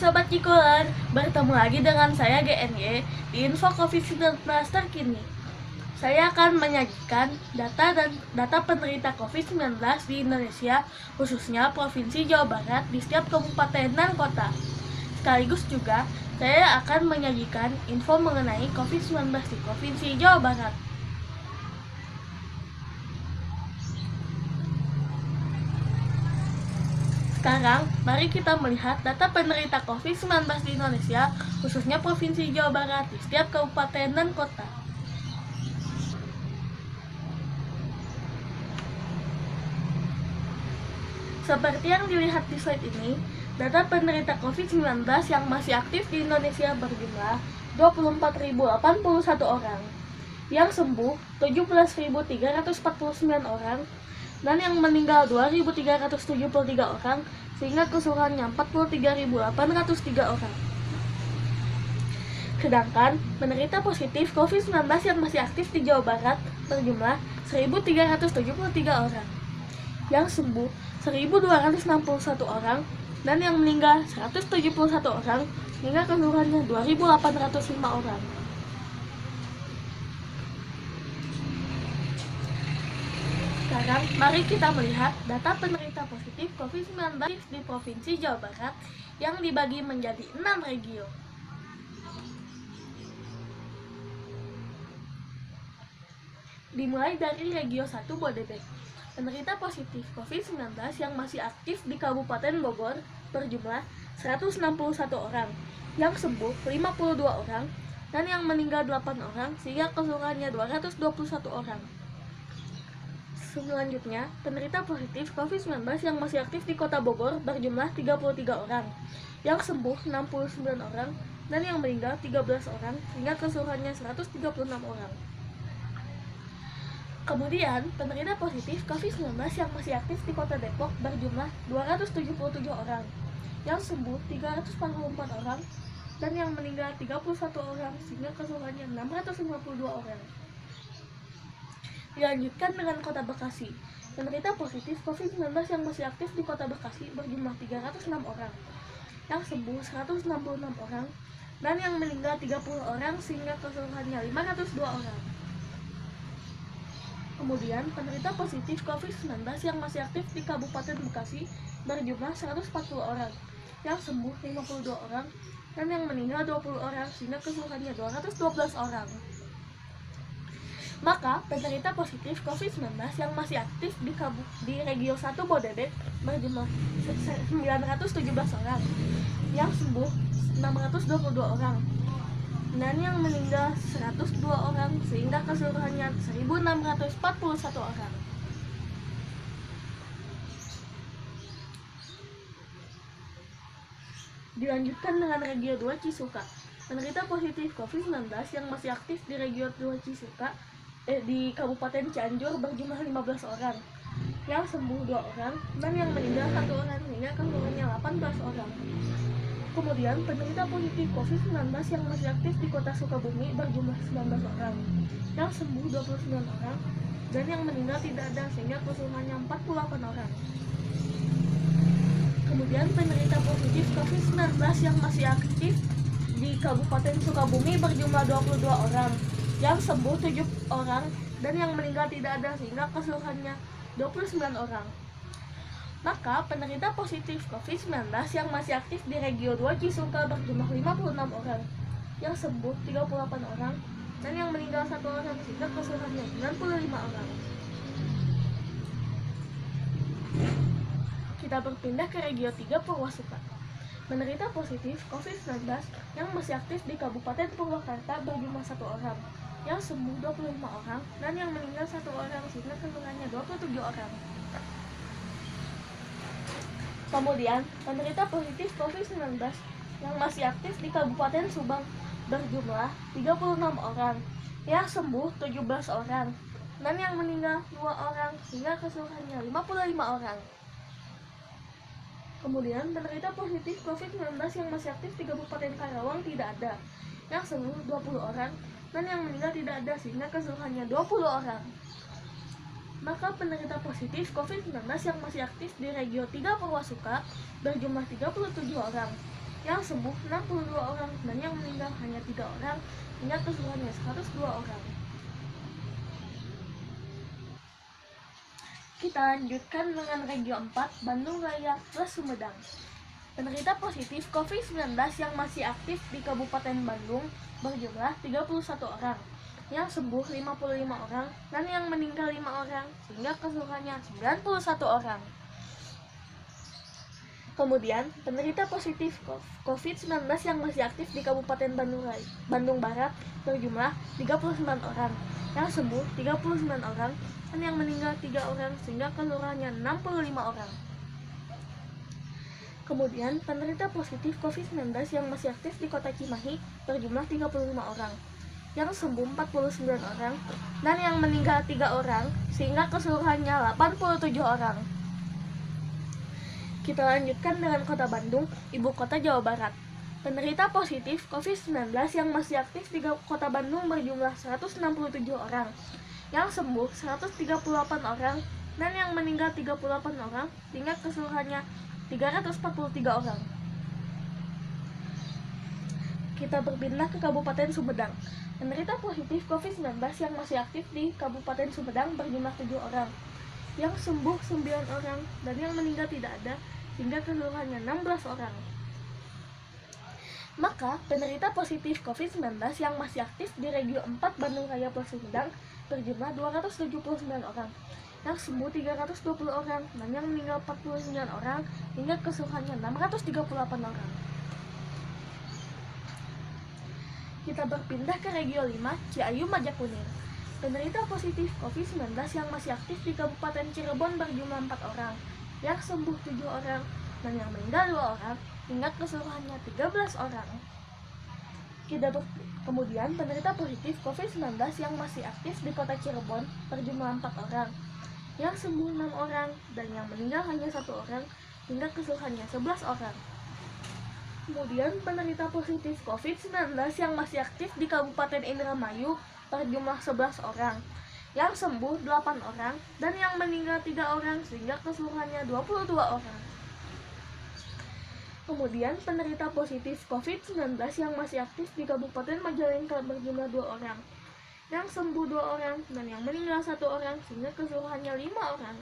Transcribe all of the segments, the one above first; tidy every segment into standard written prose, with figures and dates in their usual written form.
Sobat Cikuler, bertemu lagi dengan saya GNY di info COVID-19 terkini. Saya akan menyajikan data penderita COVID-19 di Indonesia, khususnya Provinsi Jawa Barat di setiap kabupaten dan kota. Sekaligus juga, saya akan menyajikan info mengenai COVID-19 di Provinsi Jawa Barat. Sekarang, mari kita melihat data penderita COVID-19 di Indonesia, khususnya Provinsi Jawa Barat di setiap kabupaten dan kota. Seperti yang dilihat di slide ini, data penderita COVID-19 yang masih aktif di Indonesia berjumlah 24.081 orang, yang sembuh 17.349 orang, dan yang meninggal 2.373 orang, sehingga keseluruhannya 43.803 orang. Sedangkan penderita positif COVID-19 yang masih aktif di Jawa Barat berjumlah 1.373 orang, yang sembuh 1.261 orang, dan yang meninggal 171 orang, hingga keseluruhannya 2.805 orang. Sekarang, mari kita melihat data penderita positif COVID-19 di Provinsi Jawa Barat yang dibagi menjadi 6 regio. Dimulai dari Regio 1 Bodebek. Penderita positif COVID-19 yang masih aktif di Kabupaten Bogor berjumlah 161 orang, yang sembuh 52 orang, dan yang meninggal 8 orang, sehingga keseluruhannya 221 orang. Selanjutnya, penderita positif COVID-19 yang masih aktif di Kota Bogor berjumlah 33 orang, yang sembuh 69 orang, dan yang meninggal 13 orang, sehingga keseluruhannya 136 orang. Kemudian, penderita positif COVID-19 yang masih aktif di Kota Depok berjumlah 277 orang, yang sembuh 344 orang, dan yang meninggal 31 orang, sehingga keseluruhannya 652 orang. Dilanjutkan dengan Kota Bekasi. Penderita positif COVID-19 yang masih aktif di Kota Bekasi berjumlah 306 orang, yang sembuh 166 orang, dan yang meninggal 30 orang, sehingga keseluruhannya 502 orang. Kemudian, penderita positif COVID-19 yang masih aktif di Kabupaten Bekasi berjumlah 140 orang, yang sembuh 52 orang, dan yang meninggal 20 orang, sehingga keseluruhannya 212 orang. Maka, penderita positif COVID-19 yang masih aktif di Regio 1 Bodebek berjumlah 917 orang, yang sembuh 622 orang, dan yang meninggal 102 orang, sehingga keseluruhannya 1.641 orang. Dilanjutkan dengan Regio 2 Cisuka. Penderita positif COVID-19 yang masih aktif di Regio 2 Cisuka di Kabupaten Cianjur berjumlah 15 orang, yang sembuh 2 orang, dan yang meninggal 1 orang, sehingga keseluruhannya 18 orang. Kemudian, penderita positif COVID-19 yang masih aktif di Kota Sukabumi berjumlah 19 orang, yang sembuh 29 orang, dan yang meninggal tidak ada, sehingga keseluruhannya 48 orang. Kemudian, penderita positif COVID-19 yang masih aktif di Kabupaten Sukabumi berjumlah 22 orang, yang sembuh 7 orang, dan yang meninggal tidak ada, sehingga keseluruhannya 29 orang. Maka, penderita positif COVID-19 yang masih aktif di Regio 2 Cisuka berjumlah 56 orang, yang sembuh 38 orang, dan yang meninggal 1 orang, sehingga keseluruhannya 95 orang. Kita berpindah ke Regio 3 Purwasuka. Penderita positif COVID-19 yang masih aktif di Kabupaten Purwakarta berjumlah 1 orang, yang sembuh 25 orang, dan yang meninggal 1 orang, sehingga keseluruhannya 27 orang. Kemudian, penderita positif COVID-19 yang masih aktif di Kabupaten Subang berjumlah 36 orang, yang sembuh 17 orang, dan yang meninggal 2 orang, sehingga keseluruhannya 55 orang. Kemudian, penderita positif COVID-19 yang masih aktif di Kabupaten Karawang tidak ada, yang sembuh 20 orang, dan yang meninggal tidak ada, sehingga keseluruhannya 20 orang. Maka penderita positif COVID-19 yang masih aktif di Regio 3 Purwasuka berjumlah 37 orang, yang sembuh 62 orang, dan yang meninggal hanya 3 orang, hingga keseluruhannya 102 orang. Kita lanjutkan dengan Regio 4, Bandung Raya plus Sumedang. Penderita positif COVID-19 yang masih aktif di Kabupaten Bandung berjumlah 31 orang, yang sembuh 55 orang, dan yang meninggal 5 orang, sehingga keseluruhannya 91 orang. Kemudian, penderita positif COVID-19 yang masih aktif di Kabupaten Bandung Barat berjumlah 39 orang, yang sembuh 39 orang, dan yang meninggal 3 orang, sehingga keseluruhannya 65 orang. Kemudian, penderita positif COVID-19 yang masih aktif di Kota Cimahi berjumlah 35 orang, yang sembuh 49 orang, dan yang meninggal 3 orang, sehingga keseluruhannya 87 orang. Kita lanjutkan dengan Kota Bandung, ibu kota Jawa Barat. Penderita positif COVID-19 yang masih aktif di Kota Bandung berjumlah 167 orang, yang sembuh 138 orang, dan yang meninggal 38 orang, sehingga keseluruhannya 343 orang. Kita berpindah ke Kabupaten Sumedang. Penderita positif COVID-19 yang masih aktif di Kabupaten Sumedang berjumlah 7 orang, yang sembuh 9 orang, dan yang meninggal tidak ada, hingga keseluruhannya 16 orang. Maka, penderita positif COVID-19 yang masih aktif di Regio 4 Bandung Raya plus Sumedang berjumlah 279 orang, yang sembuh 320 orang, dan yang meninggal 49 orang, hingga keseluruhannya 638 orang. Kita berpindah ke Regio 5, Ciayu Majakuning. Penderita positif COVID-19 yang masih aktif di Kabupaten Cirebon berjumlah 4 orang, yang sembuh 7 orang, dan yang meninggal 2 orang, hingga keseluruhannya 13 orang. Kemudian, penderita positif COVID-19 yang masih aktif di Kota Cirebon berjumlah 4 orang, yang sembuh 6 orang, dan yang meninggal hanya 1 orang, hingga keseluruhannya 11 orang. Kemudian, penderita positif COVID-19 yang masih aktif di Kabupaten Indramayu berjumlah 11 orang, yang sembuh 8 orang, dan yang meninggal 3 orang, sehingga keseluruhannya 22 orang. Kemudian, penderita positif COVID-19 yang masih aktif di Kabupaten Majalengka berjumlah 2 orang, yang sembuh 2 orang, dan yang meninggal 1 orang, sehingga keseluruhannya 5 orang.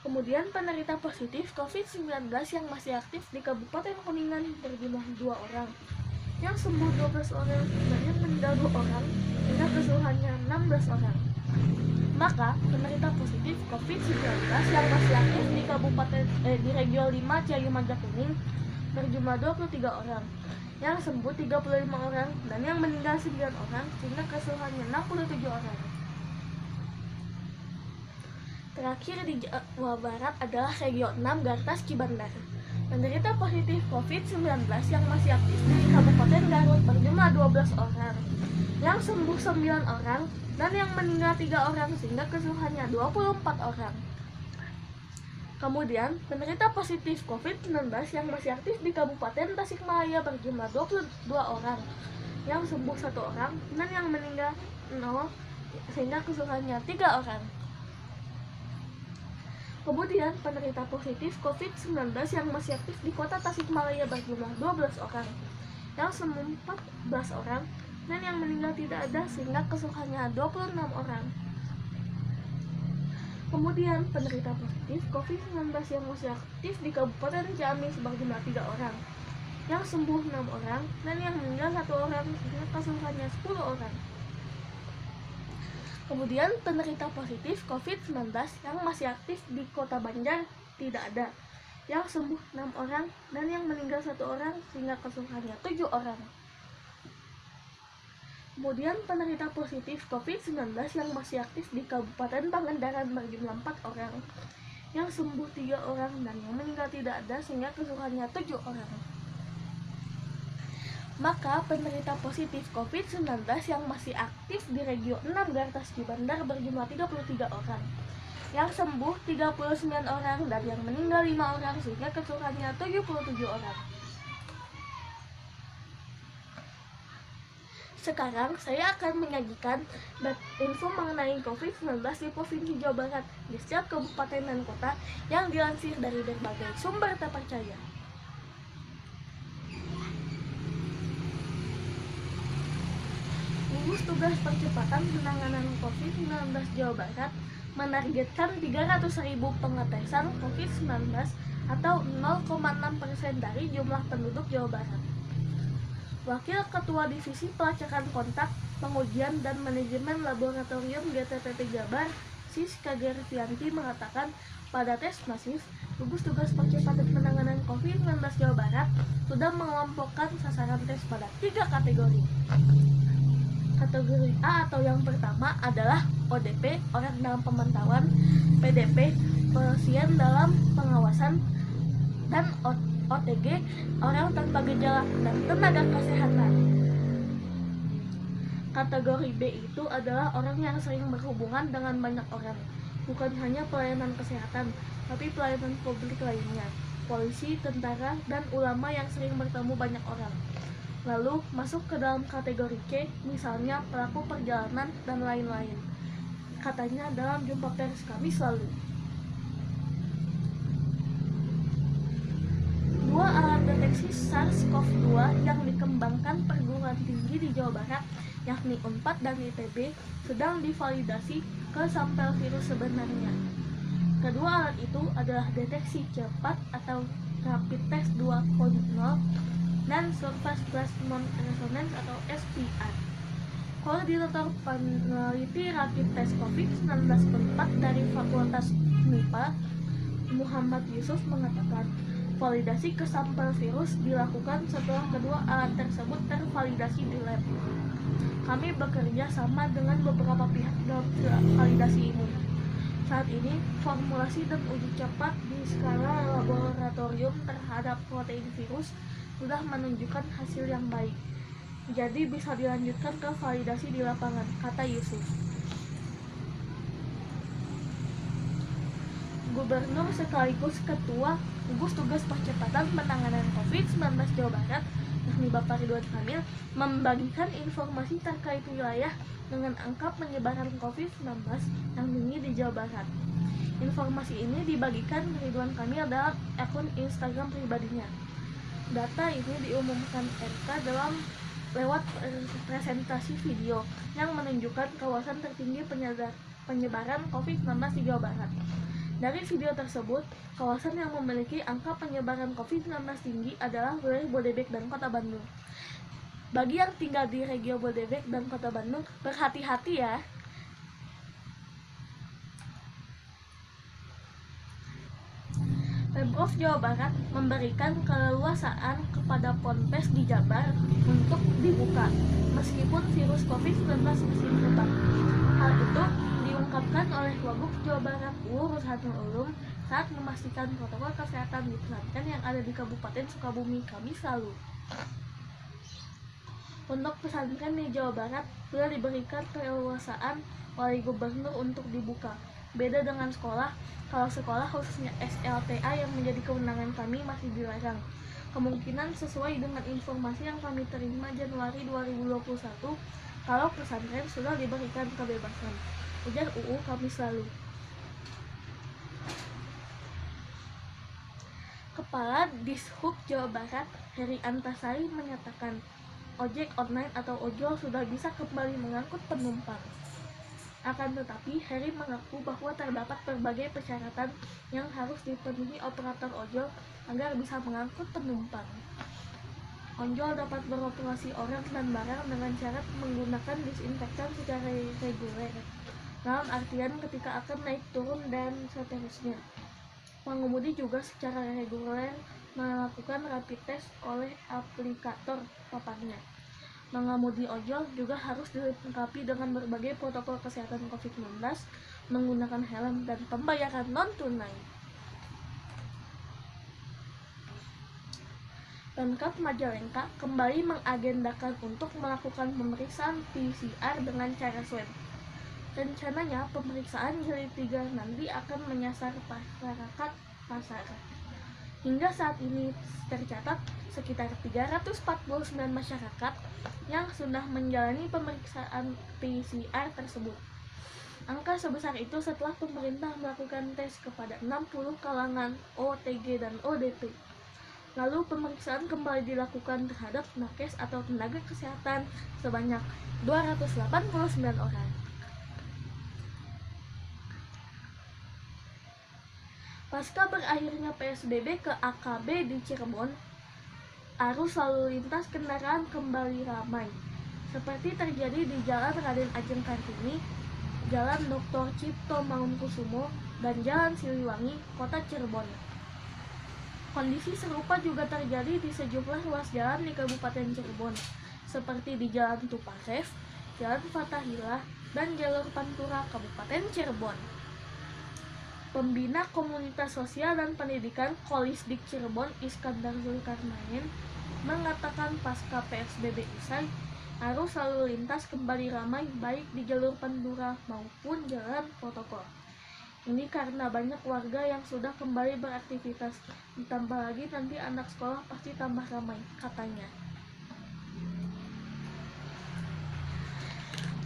Kemudian, penderita positif COVID-19 yang masih aktif di Kabupaten Kuningan berjumlah 2 orang, yang sembuh 12 orang, dan yang meninggal 2 orang, hingga keseluruhannya 16 orang. Maka, penderita positif COVID-19 yang masih aktif di Regio 5 Ciayu Majakuning berjumlah 23 orang, yang sembuh 35 orang, dan yang meninggal 9 orang, sehingga keseluruhannya 67 orang. Terakhir di Jawa Barat adalah Regio 6 Gartas Cibandar. Penderita positif COVID-19 yang masih aktif di Kabupaten Garut berjumlah 12 orang, yang sembuh 9 orang, dan yang meninggal 3 orang, sehingga keseluruhannya 24 orang. Kemudian, penderita positif COVID-19 yang masih aktif di Kabupaten Tasikmalaya berjumlah 22 orang, yang sembuh 1 orang, dan yang meninggal 0, sehingga keseluruhannya 3 orang. Kemudian, penderita positif COVID-19 yang masih aktif di Kota Tasikmalaya berjumlah 12 orang, yang sembuh 14 orang, dan yang meninggal tidak ada, sehingga keseluruhannya 26 orang. Kemudian, penderita positif COVID-19 yang masih aktif di Kabupaten Ciamis berjumlah 3 orang, yang sembuh 6 orang, dan yang meninggal 1 orang, sehingga keseluruhannya 10 orang. Kemudian, penderita positif COVID-19 yang masih aktif di Kota Banjar tidak ada, yang sembuh 6 orang, dan yang meninggal 1 orang, sehingga keseluruhannya 7 orang. Kemudian, penderita positif COVID-19 yang masih aktif di Kabupaten Pangandaran berjumlah 4 orang, yang sembuh 3 orang, dan yang meninggal tidak ada, sehingga keseluruhannya 7 orang. Maka, penderita positif COVID-19 yang masih aktif di Regio 6 Gartas Cibandar berjumlah 33 orang, yang sembuh 39 orang, dan yang meninggal 5 orang, sehingga keseluruhannya 77 orang. Sekarang, saya akan menyajikan info mengenai COVID-19 di Provinsi Jawa Barat di setiap kabupaten dan kota yang dilansir dari berbagai sumber terpercaya. Gugus Tugas Percepatan Penanganan COVID-19 Jawa Barat menargetkan 300.000 pengetesan COVID-19 atau 0,6% dari jumlah penduduk Jawa Barat. Wakil Ketua Divisi Pelacakan Kontak, Pengujian dan Manajemen Laboratorium GTPP Jabar, Siska Gervianti mengatakan pada tes masif, Gugus Tugas Percepatan Penanganan COVID-19 Jawa Barat sudah mengelompokkan sasaran tes pada 3 kategori. Kategori A atau yang pertama adalah ODP, orang dalam pemantauan, PDP, pasien dalam pengawasan, dan OTG, orang tanpa gejala dan tenaga kesehatan. Kategori B itu adalah orang yang sering berhubungan dengan banyak orang, bukan hanya pelayanan kesehatan, tapi pelayanan publik lainnya, polisi, tentara, dan ulama yang sering bertemu banyak orang. Lalu masuk ke dalam kategori C, misalnya pelaku perjalanan dan lain-lain. Katanya dalam jumpa pers Kamis lalu. 2 alat deteksi SARS-CoV-2 yang dikembangkan perguruan tinggi di Jawa Barat, yakni UNPAD dan ITB, sedang divalidasi ke sampel virus sebenarnya. Kedua alat itu adalah deteksi cepat atau Rapid Test 2.0 dan Surface Plasmon Resonance atau SPR. Koordinator peneliti Rapid Test COVID-19 UNPAD dari Fakultas MIPA, Muhammad Yusuf mengatakan, validasi ke sampel virus dilakukan setelah kedua alat tersebut tervalidasi di lab. Kami bekerja sama dengan beberapa pihak dalam validasi ini. Saat ini, formulasi dan uji cepat di skala laboratorium terhadap protein virus sudah menunjukkan hasil yang baik. Jadi bisa dilanjutkan ke validasi di lapangan, kata Yusuf. Gubernur sekaligus Ketua Gugus Tugas Percepatan Penanganan COVID-19 Jawa Barat, yakni Bapak Ridwan Kamil, membagikan informasi terkait wilayah dengan angka penyebaran COVID-19 yang tinggi di Jawa Barat. Informasi ini dibagikan Ridwan Kamil dalam akun Instagram pribadinya. Data ini diumumkan RK lewat presentasi video yang menunjukkan kawasan tertinggi penyebaran COVID-19 di Jawa Barat. Dari video tersebut, kawasan yang memiliki angka penyebaran COVID-19 tinggi adalah wilayah Bodebek dan Kota Bandung. Bagi yang tinggal di regio Bodebek dan Kota Bandung, berhati-hati ya. Pemprov Jawa Barat memberikan keleluasaan kepada Ponpes di Jabar untuk dibuka, meskipun virus COVID-19 masih berkembang. Hal itu diungkapkan oleh Wagub Jawa Barat Rushanul Ulum saat memastikan protokol kesehatan di pesantren yang ada di Kabupaten Sukabumi Kamis lalu. Untuk pesantren di Jawa Barat sudah diberikan keleluasaan oleh gubernur untuk dibuka. Beda dengan sekolah, kalau sekolah khususnya SLTA yang menjadi kewenangan kami masih dilarang. Kemungkinan sesuai dengan informasi yang kami terima Januari 2021, kalau pesantren sudah diberikan kebebasan, ujar UU Kamis lalu. Kepala Dishub Jawa Barat, Heri Antasari menyatakan, ojek online atau ojol sudah bisa kembali mengangkut penumpang. Akan tetapi, Heri mengaku bahwa terdapat berbagai persyaratan yang harus dipenuhi operator ojol agar bisa mengangkut penumpang. Ojol dapat beroperasi orang dan barang dengan syarat menggunakan disinfektan secara reguler, dalam artian ketika akan naik turun dan seterusnya. Pengemudi juga secara reguler melakukan rapid test oleh aplikator papannya. Pengemudi ojol juga harus dilengkapi dengan berbagai protokol kesehatan COVID-19, menggunakan helm dan pembayaran non-tunai. Pemkab Majalengka kembali mengagendakan untuk melakukan pemeriksaan PCR dengan cara swab. Rencananya pemeriksaan jilid 3 nanti akan menyasar masyarakat pasar. Hingga saat ini tercatat sekitar 349 masyarakat yang sudah menjalani pemeriksaan PCR tersebut. Angka sebesar itu setelah pemerintah melakukan tes kepada 60 kalangan OTG dan ODP. Lalu pemeriksaan kembali dilakukan terhadap nakes atau tenaga kesehatan sebanyak 289 orang. Pasca berakhirnya PSBB ke AKB di Cirebon, arus lalu lintas kendaraan kembali ramai, seperti terjadi di Jalan Raden Ajeng Kartini, Jalan Dr. Cipto Mangunkusumo, dan Jalan Siliwangi, Kota Cirebon. Kondisi serupa juga terjadi di sejumlah ruas jalan di Kabupaten Cirebon, seperti di Jalan Tuparev, Jalan Fathahillah, dan Jalur Pantura Kabupaten Cirebon. Pembina Komunitas Sosial dan Pendidikan Kolisdik Cirebon, Iskandar Zulkarnain, mengatakan pasca PSBB usai, arus lalu lintas kembali ramai baik di jalur Pantura maupun jalan protokol. Ini karena banyak warga yang sudah kembali beraktivitas, ditambah lagi nanti anak sekolah pasti tambah ramai, katanya.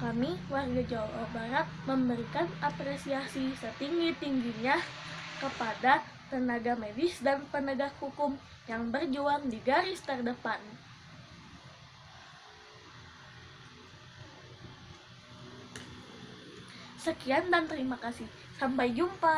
Kami, warga Jawa Barat, memberikan apresiasi setinggi-tingginya kepada tenaga medis dan penegak hukum yang berjuang di garis terdepan. Sekian dan terima kasih. Sampai jumpa.